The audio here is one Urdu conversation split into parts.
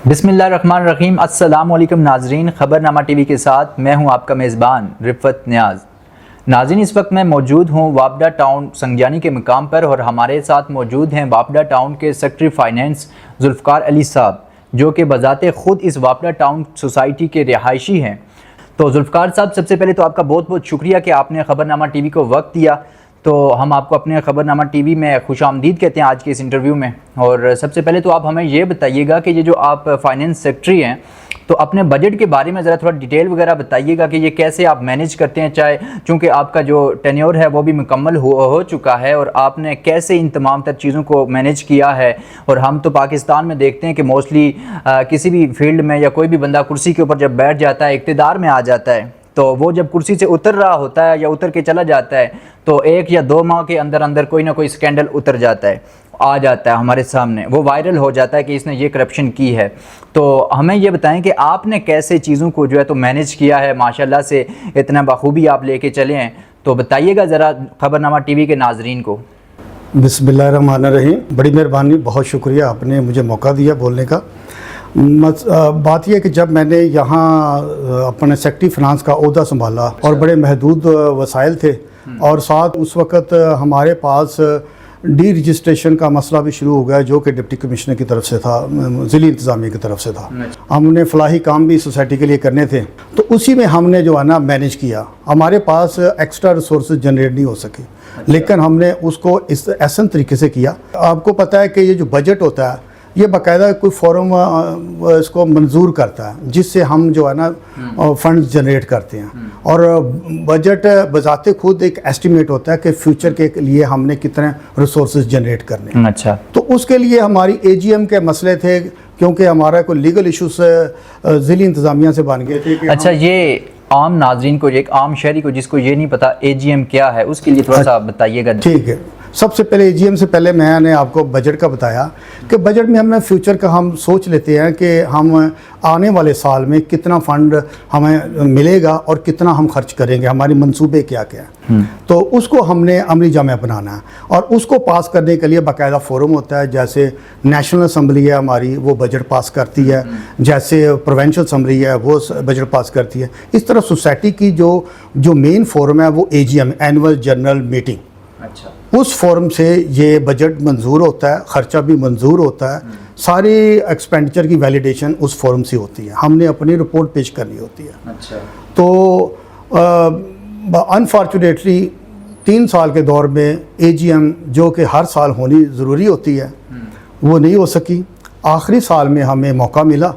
بسم اللہ الرحمن الرحیم۔ السلام علیکم ناظرین، خبر نامہ ٹی وی کے ساتھ میں ہوں آپ کا میزبان رفت نیاز۔ ناظرین، اس وقت میں موجود ہوں وابڈا ٹاؤن سنگیانی کے مقام پر، اور ہمارے ساتھ موجود ہیں وابڈا ٹاؤن کے سیکرٹری فائنینس ذوالفقار علی صاحب، جو کہ بذات خود اس وابڈا ٹاؤن سوسائٹی کے رہائشی ہیں۔ تو ذوالفقار صاحب، سب سے پہلے تو آپ کا بہت بہت شکریہ کہ آپ نے خبر نامہ ٹی وی کو وقت دیا۔ تو ہم آپ کو اپنے خبر نامہ ٹی وی میں خوش آمدید کہتے ہیں آج کے اس انٹرویو میں۔ اور سب سے پہلے تو آپ ہمیں یہ بتائیے گا کہ یہ جو آپ فائنینس سیکرٹری ہیں، تو اپنے بجٹ کے بارے میں ذرا تھوڑا ڈیٹیل وغیرہ بتائیے گا کہ یہ کیسے آپ مینیج کرتے ہیں، چونکہ آپ کا جو ٹینیور ہے وہ بھی مکمل ہو چکا ہے، اور آپ نے کیسے ان تمام تر چیزوں کو مینیج کیا ہے۔ اور ہم تو پاکستان میں دیکھتے ہیں کہ موسٹلی کسی بھی فیلڈ میں یا کوئی بھی بندہ کرسی کے اوپر جب بیٹھ جاتا ہے، اقتدار میں آ جاتا ہے، تو وہ جب کرسی سے اتر رہا ہوتا ہے یا اتر کے چلا جاتا ہے، تو 1 یا 2 ماہ کے اندر اندر کوئی نہ کوئی سکینڈل اتر جاتا ہے، آ جاتا ہے ہمارے سامنے، وہ وائرل ہو جاتا ہے کہ اس نے یہ کرپشن کی ہے۔ تو ہمیں یہ بتائیں کہ آپ نے کیسے چیزوں کو جو ہے تو مینیج کیا ہے، ماشاءاللہ سے اتنا بخوبی آپ لے کے چلے ہیں، تو بتائیے گا ذرا خبر نامہ ٹی وی کے ناظرین کو۔ بسم اللہ الرحمن الرحیم۔ بڑی مہربانی، بہت شکریہ آپ نے مجھے موقع دیا بولنے کا۔ بات یہ ہے کہ جب میں نے یہاں اپنے سیکرٹری فنانس کا عہدہ سنبھالا اور بڑے محدود وسائل تھے، اور ساتھ اس وقت ہمارے پاس ڈی رجسٹریشن کا مسئلہ بھی شروع ہو گیا، جو کہ ڈپٹی کمشنر کی طرف سے تھا، ضلعی انتظامیہ کی طرف سے تھا۔ ہم نے فلاحی کام بھی سوسائٹی کے لیے کرنے تھے، تو اسی میں ہم نے جو ہے نا مینیج کیا۔ ہمارے پاس ایکسٹرا ریسورسز جنریٹ نہیں ہو سکے، لیکن ہم نے اس کو اس احسن طریقے سے کیا۔ آپ کو پتہ ہے کہ یہ جو بجٹ ہوتا ہے، یہ باقاعدہ کوئی فورم اس کو منظور کرتا ہے، جس سے ہم جو ہے نا فنڈز جنریٹ کرتے ہیں، اور بجٹ بذات خود ایک ایسٹیمیٹ ہوتا ہے کہ فیوچر کے لیے ہم نے کتنے ریسورسز جنریٹ کرنے ہیں۔ اچھا، تو اس کے لیے ہماری اے جی ایم کے مسئلے تھے، کیونکہ ہمارا کوئی لیگل ایشوز ضلعی انتظامیہ سے بن گئے تھے۔ اچھا، یہ عام ناظرین کو، ایک عام شہری کو جس کو یہ نہیں پتا اے جی ایم کیا ہے، اس کے لیے تھوڑا سا بتائیے گا۔ ٹھیک ہے، سب سے پہلے اے جی ایم سے پہلے میں نے آپ کو بجٹ کا بتایا کہ بجٹ میں ہمیں فیوچر کا ہم سوچ لیتے ہیں کہ ہم آنے والے سال میں کتنا فنڈ ہمیں ملے گا اور کتنا ہم خرچ کریں گے، ہماری منصوبے کیا کیا ہیں۔ تو اس کو ہم نے عملی جامع بنانا ہے، اور اس کو پاس کرنے کے لیے باقاعدہ فورم ہوتا ہے، جیسے نیشنل اسمبلی ہے ہماری، وہ بجٹ پاس کرتی ہے، جیسے پروونشل اسمبلی ہے وہ بجٹ پاس کرتی ہے۔ اس طرح سوسائٹی کی جو مین فورم ہے وہ A G M, annual general meeting, اچھا، اس فورم سے یہ بجٹ منظور ہوتا ہے، خرچہ بھی منظور ہوتا ہے، ساری ایکسپینڈیچر کی ویلیڈیشن اس فورم سے ہوتی ہے، ہم نے اپنی رپورٹ پیش کرنی ہوتی ہے۔ اچھا، تو انفارچونیٹلی 3 سال کے دور میں اے جی ایم جو کہ ہر سال ہونی ضروری ہوتی ہے، وہ نہیں ہو سکی۔ آخری سال میں ہمیں موقع ملا،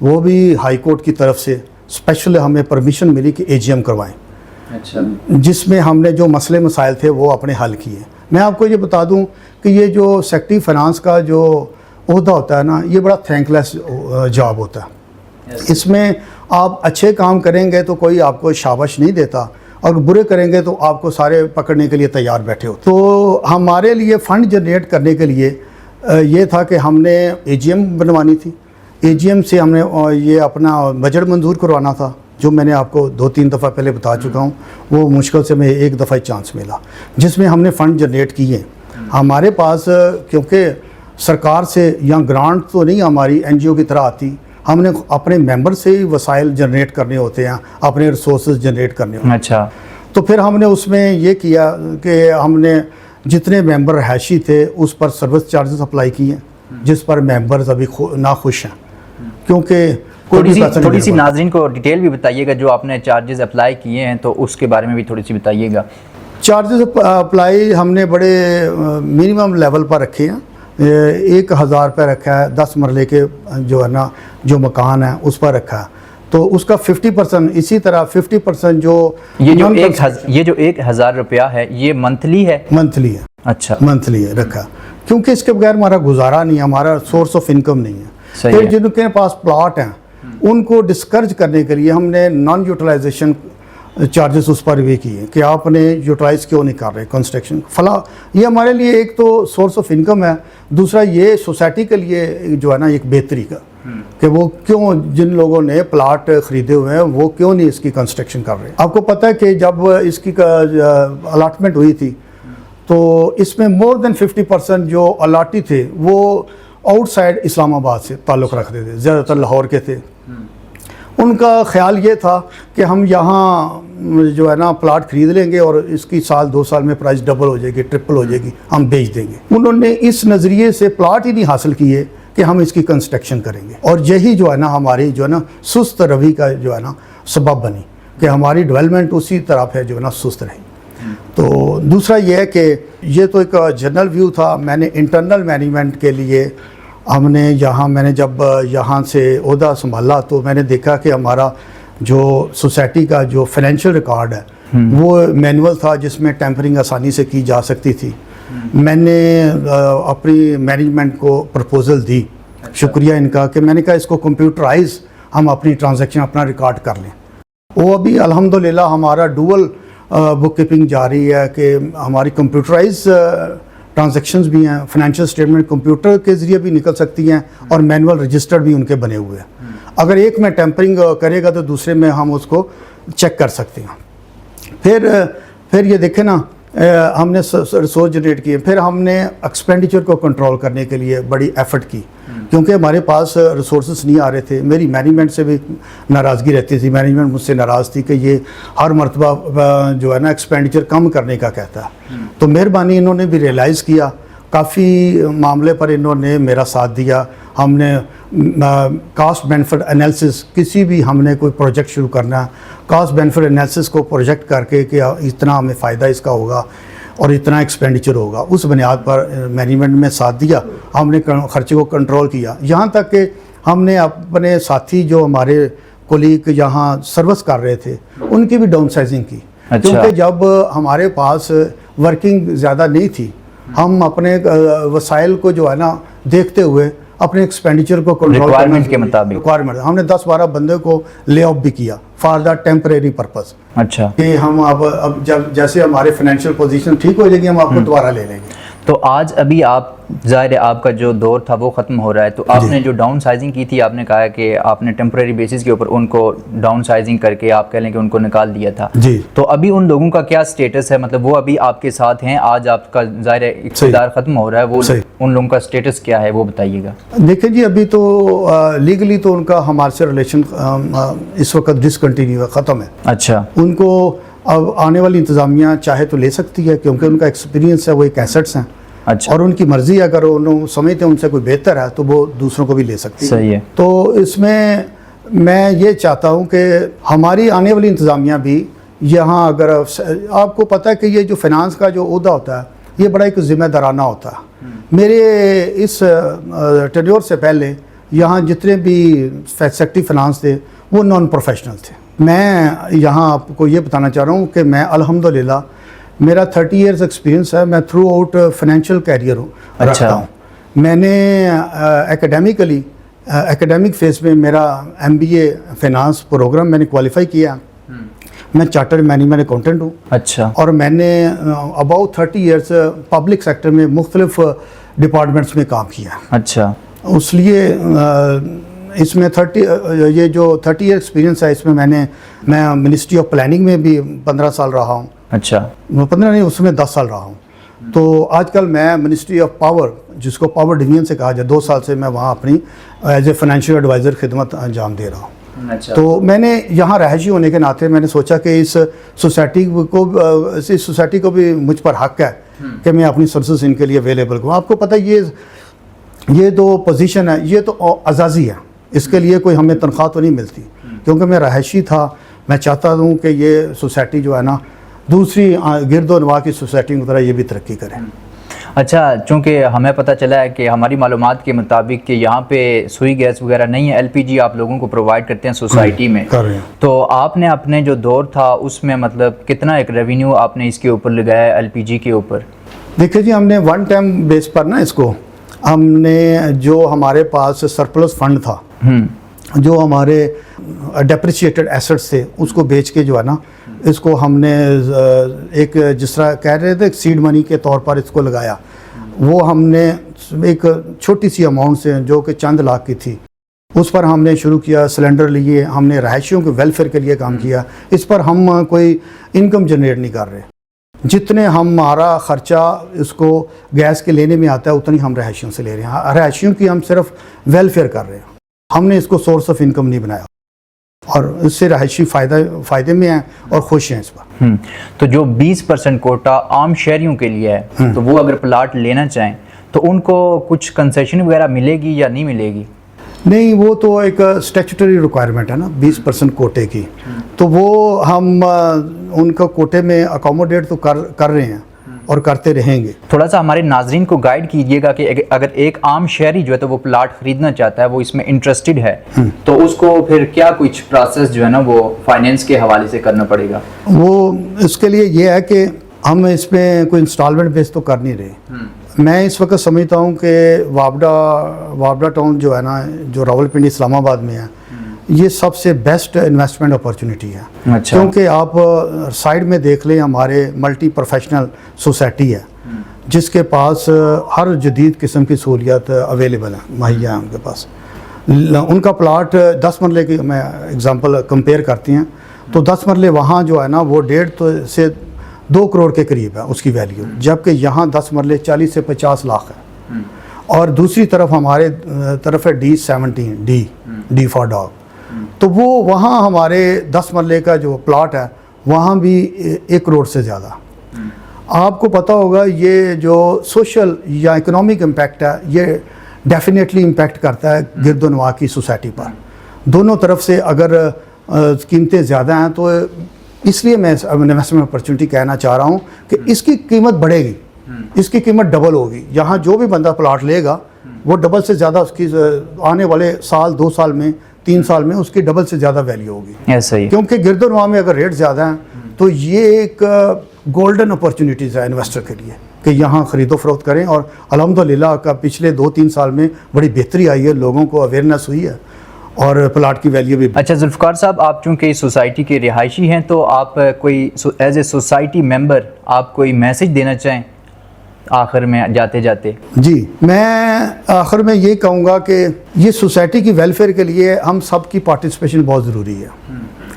وہ بھی ہائی کورٹ کی طرف سے اسپیشل ہمیں پرمیشن ملی کہ اے جی ایم کروائیں، اچھا، جس میں ہم نے جو مسئلے مسائل تھے وہ اپنے حل کیے۔ میں آپ کو یہ بتا دوں کہ یہ جو سیکرٹری فنانس کا جو عہدہ ہوتا ہے نا، یہ بڑا تھینک لیس جاب ہوتا ہے۔ اس میں آپ اچھے کام کریں گے تو کوئی آپ کو شاباش نہیں دیتا، اور برے کریں گے تو آپ کو سارے پکڑنے کے لیے تیار بیٹھے ہو۔ تو ہمارے لیے فنڈ جنریٹ کرنے کے لیے یہ تھا کہ ہم نے اے جی ایم بنوانی تھی، اے جی ایم سے ہم نے یہ اپنا بجٹ منظور کروانا تھا، جو میں نے آپ کو 2-3 دفعہ پہلے بتا چکا ہوں۔ وہ مشکل سے میں 1 دفعہ چانس ملا، جس میں ہم نے فنڈ جنریٹ کیے۔ ہمارے پاس کیونکہ سرکار سے یا گرانٹ تو نہیں ہماری این جی او کی طرح آتی، ہم نے اپنے ممبر سے ہی وسائل جنریٹ کرنے ہوتے ہیں، اپنے ریسورسز جنریٹ کرنے ہوتے ہیں۔ اچھا، تو پھر ہم نے اس میں یہ کیا کہ ہم نے جتنے ممبر رہائشی تھے اس پر سروس چارجز اپلائی کیے، جس پر ممبرز ابھی ناخوش ہیں، کیونکہ تھوڑی سی ناظرین کو ڈیٹیل بھی بتائیے گا جو آپ نے چارجز اپلائی کیے ہیں، تو اس کے بارے میں بھی تھوڑی سی بتائیے گا۔ چارجز اپلائی ہم نے بڑے منیمم لیول پر رکھے ہیں، 1000 پہ رکھا ہے، 10 مرلے کے جو ہے نا جو مکان ہے اس پر رکھا ہے، تو اس کا 50%، اسی طرح 50% جو یہ جو 1000 روپیہ ہے یہ منتھلی ہے؟ منتھلی ہے۔ اچھا، منتھلی ہے رکھا، کیونکہ اس کے بغیر ہمارا گزارا نہیں ہے، ہمارا سورس آف انکم نہیں ہے۔ پھر جن کے پاس پلاٹ ہیں ان کو ڈسکرج کرنے کے لیے ہم نے نان یوٹیلائزیشن چارجز اس پر بھی کیے کہ آپ نے یوٹیلائز کیوں نہیں کر رہے کنسٹرکشن فلاں۔ یہ ہمارے لیے ایک تو سورس آف انکم ہے، دوسرا یہ سوسائٹی کے لیے جو ہے نا ایک بہتری کا کہ وہ کیوں جن لوگوں نے پلاٹ خریدے ہوئے ہیں وہ کیوں نہیں اس کی کنسٹرکشن کر رہے۔ آپ کو پتہ ہے کہ جب اس کی الاٹمنٹ ہوئی تھی تو اس میں مور دین 50% جو الاٹی تھے وہ آؤٹ سائڈ اسلام آباد سے تعلق رکھتے تھے، زیادہ تر لاہور کے تھے۔ ان کا خیال یہ تھا کہ ہم یہاں جو ہے نا پلاٹ خرید لیں گے اور اس کی سال 2 سال میں پرائس ڈبل ہو جائے گی، ٹرپل ہو جائے گی، ہم بیچ دیں گے۔ انہوں نے اس نظریے سے پلاٹ ہی نہیں حاصل کیے کہ ہم اس کی کنسٹرکشن کریں گے، اور یہی جو ہے نا ہماری جو ہے نا سست روی کا جو ہے نا سبب بنی کہ ہماری ڈیولپمنٹ اسی طرف ہے جو ہے نا سست رہی۔ تو دوسرا یہ ہے کہ یہ تو ایک جنرل ویو تھا۔ میں نے انٹرنل مینجمنٹ کے لیے میں نے جب یہاں سے عہدہ سنبھالا تو میں نے دیکھا کہ ہمارا جو سوسائٹی کا جو فائنینشیل ریکارڈ ہے وہ مینول تھا، جس میں ٹیمپرنگ آسانی سے کی جا سکتی تھی۔ میں نے اپنی مینجمنٹ کو پرپوزل دی، شکریہ ان کا، کہ میں نے کہا اس کو کمپیوٹرائز ہم اپنی ٹرانزیکشن اپنا ریکارڈ کر لیں۔ وہ ابھی الحمدللہ ہمارا ڈوول بک کیپنگ جاری ہے کہ ہماری کمپیوٹرائز ٹرانزیکشنز بھی ہیں، فائنینشیل اسٹیٹمنٹ کمپیوٹر کے ذریعے بھی نکل سکتی ہیں اور مینول رجسٹر بھی ان کے بنے ہوئے ہیں۔ اگر ایک میں ٹیمپرنگ کرے گا تو دوسرے میں ہم اس کو چیک کر سکتے ہیں۔ پھر یہ دیکھیں نا، ہم نے ریسورس جنریٹ کیے، پھر ہم نے ایکسپینڈیچر کو کنٹرول کرنے کے لیے بڑی ایفرٹ کی، کیونکہ ہمارے پاس ریسورسز نہیں آ رہے تھے۔ میری مینجمنٹ سے بھی ناراضگی رہتی تھی، مینجمنٹ مجھ سے ناراض تھی کہ یہ ہر مرتبہ جو ہے نا ایکسپینڈیچر کم کرنے کا کہتا ہے۔ تو مہربانی انہوں نے بھی ریئلائز کیا، کافی معاملے پر انہوں نے میرا ساتھ دیا۔ ہم نے کاسٹ بینیفٹ انالیسس، کسی بھی ہم نے کوئی پروجیکٹ شروع کرنا ہے، کاسٹ بینیفٹ انالیسس کو پروجیکٹ کر کے کہ اتنا ہمیں فائدہ اس کا ہوگا اور اتنا ایکسپینڈیچر ہوگا، اس بنیاد پر مینجمنٹ میں ساتھ دیا۔ ہم نے خرچے کو کنٹرول کیا، یہاں تک کہ ہم نے اپنے ساتھی جو ہمارے کولیگ یہاں سروس کر رہے تھے ان کی بھی ڈاؤن سائزنگ کی، کیونکہ جب ہمارے پاس ورکنگ زیادہ نہیں تھی، ہم اپنے وسائل کو جو ہے نا دیکھتے ہوئے اپنے ایکسپینڈیچر کو کنٹرول ریکوائرمنٹ کے مطابق ریکوائرمنٹ ہم نے 10-12 بندے کو لے آف بھی کیا فار دا ٹیمپریری پرپز۔ اچھا، کہ ہم اب جب جیسے ہمارے فائنینشیل پوزیشن ٹھیک ہو جائے گی ہم آپ کو دوبارہ لے لیں گے۔ تو آج ابھی آپ ظاہر ہے آپ کا جو دور تھا وہ ختم ہو رہا ہے، تو آپ نے جو ڈاؤن سائزنگ کی تھی، آپ نے کہا کہ آپ نے ٹیمپریری بیسس کے اوپر ان کو ڈاؤن سائزنگ کر کے آپ کہہ لیں کہ ان کو نکال دیا تھا جی، تو ابھی ان لوگوں کا کیا سٹیٹس ہے؟ مطلب وہ ابھی آپ کے ساتھ ہیں؟ آج آپ کا ظاہر ہے اقتدار ختم ہو رہا ہے، وہ ان لوگوں کا سٹیٹس کیا ہے وہ بتائیے گا۔ دیکھیں جی، ابھی تو لیگلی تو ان کا ہمارے سے ریلیشن اس وقت ڈسکنٹینیو ہے، ختم ہے۔ اچھا، ان کو اب آنے والی انتظامیہ چاہے تو لے سکتی ہے، کیونکہ ان کا ایکسپیرینس ہے، وہ ایک ایسٹس ہیں۔ اچھا، اور ان کی مرضی ہے، اگر انہوں سمجھتے ہیں ان سے کوئی بہتر ہے تو وہ دوسروں کو بھی لے سکتی ہے۔ صحیح ہے۔ تو اس میں میں یہ چاہتا ہوں کہ ہماری آنے والی انتظامیہ بھی یہاں، اگر آپ کو پتہ ہے کہ یہ جو فائنانس کا جو عہدہ ہوتا ہے یہ بڑا ایک ذمہ دارانہ ہوتا ہے۔ میرے اس ٹینیور سے پہلے یہاں جتنے بھی سیکٹری فائنانس تھے وہ نان پروفیشنل تھے۔ میں یہاں آپ کو یہ بتانا چاہ رہا ہوں کہ میں الحمدللہ میرا 30 ایئرز ایکسپیرینس ہے، میں تھرو آؤٹ فائنینشیل کیریئر رکھتا ہوں۔ میں نے ایکیڈیمک فیز میں میرا MBA فائنانس پروگرام میں نے کوالیفائی کیا، میں چارٹرڈ مینجمنٹ اکاؤنٹنٹ ہوں۔ اچھا، اور میں نے اباؤٹ 30 ایئرس پبلک سیکٹر میں مختلف ڈپارٹمنٹس میں کام کیا۔ اچھا، اس لیے اس میں یہ جو 30 ایئر ایکسپیرینس ہے، اس میں میں منسٹری آف پلاننگ میں بھی 15 سال رہا ہوں۔ اچھا، 15 نہیں، اس میں 10 سال رہا ہوں۔ تو آج کل میں منسٹری آف پاور، جس کو پاور ڈویژن سے کہا جائے، 2 سال سے میں وہاں اپنی ایز اے فائنینشیل ایڈوائزر خدمت انجام دے رہا ہوں۔ اچھا، تو میں نے یہاں رہائشی ہونے کے ناطے میں نے سوچا کہ اس سوسائٹی کو بھی مجھ پر حق ہے کہ میں اپنی سروسز ان کے لیے اویلیبل کروں۔ آپ کو پتہ یہ دو پوزیشن ہے، یہ تو اعزازی ہے، اس کے لیے کوئی ہمیں تنخواہ تو نہیں ملتی، کیونکہ میں رہائشی تھا۔ میں چاہتا ہوں کہ یہ سوسائٹی جو ہے نا دوسری گرد و نواح کی سوسائٹی کی طرح یہ بھی ترقی کرے۔ اچھا، چونکہ ہمیں پتہ چلا ہے کہ ہماری معلومات کے مطابق کہ یہاں پہ سوئی گیس وغیرہ نہیں ہے، LPG آپ لوگوں کو پرووائڈ کرتے ہیں سوسائٹی میں، تو آپ نے اپنے جو دور تھا اس میں مطلب کتنا ایک ریونیو آپ نے اس کے اوپر لگایا ہے LPG کے اوپر؟ دیکھیں جی، ہم نے ون ٹائم بیس پر نا اس کو ہم نے جو ہمارے پاس سرپلس فنڈ تھا، جو ہمارے ڈیپریشیٹڈ ایسٹس تھے، اس کو بیچ کے جو ہے نا اس کو ہم نے ایک جس طرح کہہ رہے تھے سیڈ منی کے طور پر اس کو لگایا۔ وہ ہم نے ایک چھوٹی سی اماؤنٹ سے جو کہ چند لاکھ کی تھی، اس پر ہم نے شروع کیا، سلنڈر لیے، ہم نے رہائشیوں کے ویلفیئر کے لیے کام کیا۔ اس پر ہم کوئی انکم جنریٹ نہیں کر رہے، جتنے ہمارا خرچہ اس کو گیس کے لینے میں آتا ہے اتنی ہم رہائشیوں سے لے رہے ہیں. رہائشیوں کی ہم صرف ویلفیئر کر رہے ہیں, ہم نے اس کو سورس آف انکم نہیں بنایا, اور اس سے رہائشی فائدے میں ہیں اور خوش ہیں اس پر. تو جو 20% کوٹا عام شہریوں کے لیے ہے, تو وہ اگر پلاٹ لینا چاہیں تو ان کو کچھ کنسیشن وغیرہ ملے گی یا نہیں ملے گی؟ نہیں, وہ تو ایک اسٹیچوٹری ریکوائرمنٹ ہے نا 20% کوٹے کی, تو وہ ہم ان کا کوٹے میں اکوموڈیٹ تو کر رہے ہیں اور کرتے رہیں گے. تھوڑا سا ہمارے ناظرین کو گائیڈ کیجیے گا کہ اگر ایک عام شہری جو ہے تو وہ پلاٹ خریدنا چاہتا ہے, وہ اس میں انٹرسٹڈ ہے, تو اس کو پھر کیا کچھ پروسیس جو ہے نا وہ فائنینس کے حوالے سے کرنا پڑے گا؟ وہ اس کے لیے یہ ہے کہ ہم اس میں کوئی انسٹالمنٹ بیس تو کر نہیں رہے. میں اس وقت سمجھتا ہوں کہ وابڈا ٹاؤن جو ہے نا, جو راولپنڈی اسلام آباد میں ہے, یہ سب سے بیسٹ انویسٹمنٹ اپرچونٹی ہے. اچھا. کیونکہ آپ سائڈ میں دیکھ لیں, ہمارے ملٹی پروفیشنل سوسائٹی ہے جس کے پاس ہر جدید قسم کی سہولیات اویلیبل ہیں, مہیا ہیں ان کے پاس. ان کا پلاٹ 10 مرلے کی میں اگزامپل کمپیئر کرتی ہیں تو 10 مرلے وہاں جو ہے نا وہ 1.5 سے 2 کروڑ کے قریب ہے اس کی ویلیو, جبکہ یہاں 10 مرلے 40 سے 50 لاکھ ہے. اور دوسری طرف ہمارے طرف ہے D17 ڈی فار ڈاگ, تو وہ وہاں ہمارے 10 مرلے کا جو پلاٹ ہے وہاں بھی 1 کروڑ سے زیادہ. آپ کو پتہ ہوگا یہ جو سوشل یا اکنامک امپیکٹ ہے یہ ڈیفینیٹلی امپیکٹ کرتا ہے گرد و نواح کی سوسائٹی پر. دونوں طرف سے اگر قیمتیں زیادہ ہیں تو اس لیے میں انویسٹمنٹ اپرچونٹی کہنا چاہ رہا ہوں کہ اس کی قیمت بڑھے گی, اس کی قیمت ڈبل ہوگی. یہاں جو بھی بندہ پلاٹ لے گا وہ ڈبل سے زیادہ اس کی آنے والے سال 2 سال میں 3 سال میں اس کی ڈبل سے زیادہ ویلیو ہوگی. ایسا ہی, کیونکہ گرد و نواح میں اگر ریٹ زیادہ ہیں تو یہ ایک گولڈن اپرچونیٹیز ہے انویسٹر کے لیے کہ یہاں خرید و فروخت کریں. اور الحمدللہ کا پچھلے 2-3 سال میں بڑی بہتری آئی ہے, لوگوں کو اویئرنیس ہوئی ہے اور پلاٹ کی ویلیو بھی. اچھا ذوالفقار صاحب, آپ چونکہ اس سوسائٹی کے رہائشی ہیں تو آپ کوئی ایز اے سوسائٹی ممبر آپ کوئی میسج دینا چاہیں آخر میں جاتے جاتے؟ جی, میں آخر میں یہ کہوں گا کہ یہ سوسائٹی کی ویلفیئر کے لیے ہم سب کی پارٹیسپیشن بہت ضروری ہے.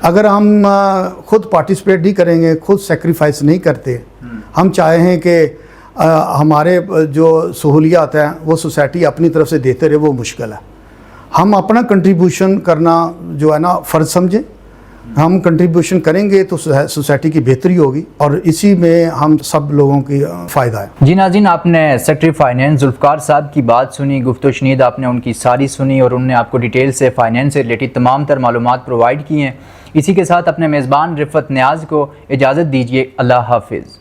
اگر ہم خود پارٹیسپیٹ نہیں کریں گے, خود سیکریفائس نہیں کرتے, ہم چاہیں کہ ہمارے جو سہولیات ہیں وہ سوسائٹی اپنی طرف سے دیتے رہے, وہ مشکل ہے. ہم اپنا کنٹریبیوشن کرنا جو ہے نا فرض سمجھیں. ہم کنٹریبیوشن کریں گے تو سوسائٹی کی بہتری ہوگی اور اسی میں ہم سب لوگوں کی فائدہ ہے. جی ناظرین, آپ نے سیکرٹری فائنینس ذوالفقار صاحب کی بات سنی, گفت و شنید آپ نے ان کی ساری سنی اور انہوں نے آپ کو ڈیٹیل سے فائنینس سے ریلیٹڈ تمام تر معلومات پرووائڈ کی ہیں. اسی کے ساتھ اپنے میزبان رفعت نیاز کو اجازت دیجیے. اللہ حافظ.